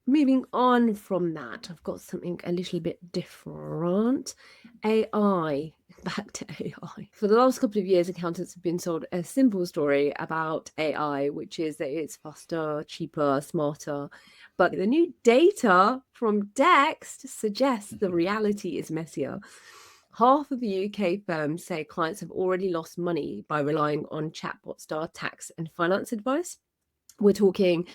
moving on from that, I've got something a little bit different. AI. Back to AI. For the last couple of years, accountants have been sold a simple story about AI, which is that it's faster, cheaper, smarter. But the new data from Dext suggests the reality is messier. Half of the UK firms say clients have already lost money by relying on chatbot style tax and finance advice. We're talking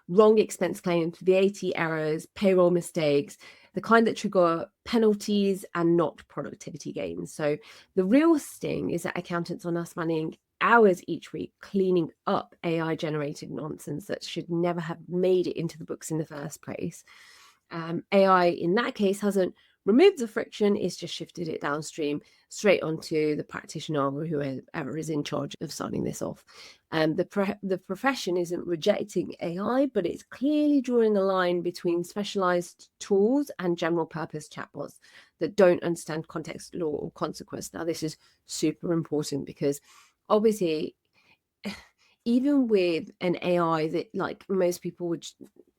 wrong expense claims, VAT errors, payroll mistakes, the kind that trigger penalties and not productivity gains. So the real sting is that accountants are now spending hours each week cleaning up AI generated nonsense that should never have made it into the books in the first place. AI in that case hasn't removed the friction, it's just shifted it downstream straight onto the practitioner or whoever is in charge of signing this off. The profession isn't rejecting AI, but it's clearly drawing a line between specialised tools and general purpose chatbots that don't understand context, law, or consequence. Now, this is super important because obviously, even with an AI that, like, most people would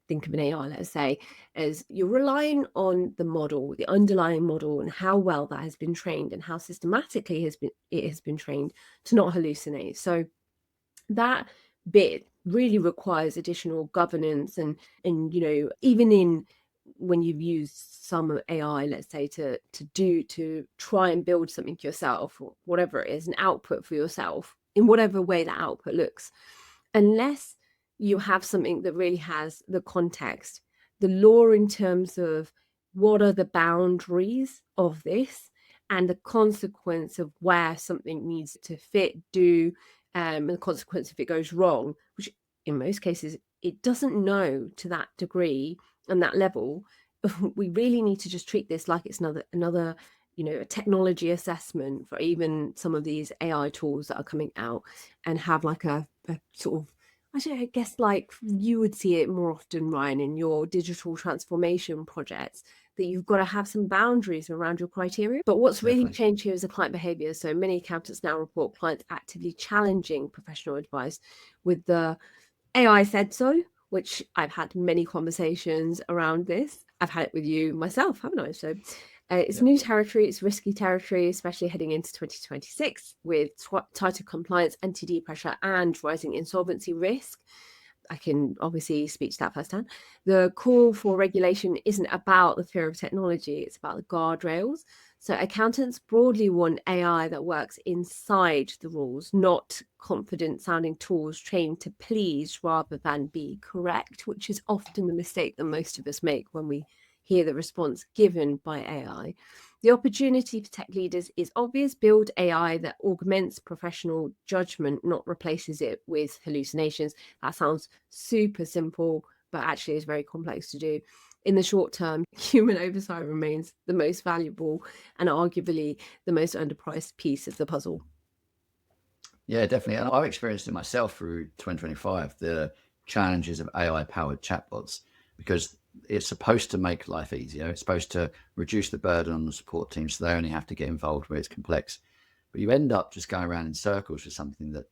think of an AI, let's say, as you're relying on the model, the underlying model, and how well that has been trained and how systematically it has been trained to not hallucinate. So that bit really requires additional governance and even in when you've used some AI, let's say, to try and build something yourself or whatever it is, an output for yourself in whatever way that output looks, unless you have something that really has the context, the law in terms of what are the boundaries of this and the consequence of where something needs to fit, do, and the consequence if it goes wrong, which in most cases it doesn't know to that degree and that level. We really need to just treat this like it's another a technology assessment for even some of these AI tools that are coming out, and have like a sort of, I guess, like you would see it more often, Ryan, in your digital transformation projects, that you've got to have some boundaries around your criteria. But what's really changed here is the client behavior. So many accountants now report clients actively challenging professional advice with the AI said so, which I've had many conversations around this. I've had it with you myself, haven't I? So it's new territory, it's risky territory, especially heading into 2026 with tighter compliance, NTD pressure, and rising insolvency risk. I can obviously speak to that firsthand. The call for regulation isn't about the fear of technology, it's about the guardrails. So accountants broadly want AI that works inside the rules, not confident sounding tools trained to please rather than be correct, which is often the mistake that most of us make when we hear the response given by AI. The opportunity for tech leaders is obvious. Build AI that augments professional judgment, not replaces it with hallucinations. That sounds super simple, but actually is very complex to do. In the short term, human oversight remains the most valuable and arguably the most underpriced piece of the puzzle. Yeah, definitely. And I've experienced it myself through 2025, the challenges of AI-powered chatbots, because it's supposed to make life easier. It's supposed to reduce the burden on the support team so they only have to get involved where it's complex. But you end up just going around in circles for something that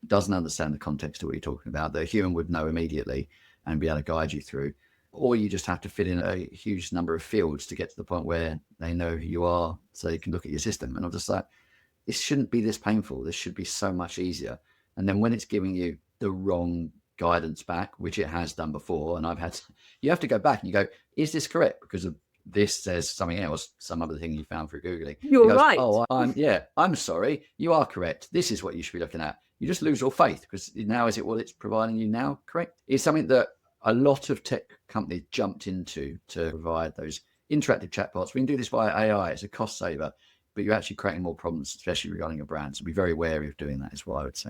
doesn't understand the context of what you're talking about, that a human would know immediately and be able to guide you through. Or you just have to fit in a huge number of fields to get to the point where they know who you are so they can look at your system. And I'm just like, this shouldn't be this painful. This should be so much easier. And then when it's giving you the wrong guidance back, which it has done before, and you have to go back and you go, is this correct? Because of this says something else, some other thing you found through Googling. You're right. Oh, I'm sorry. You are correct. This is what you should be looking at. You just lose all faith because now is it what it's providing you now correct? It's something that a lot of tech companies jumped into to provide those interactive chatbots. We can do this via AI. It's a cost saver, but you're actually creating more problems, especially regarding your brand. So be very wary of doing that is what I would say.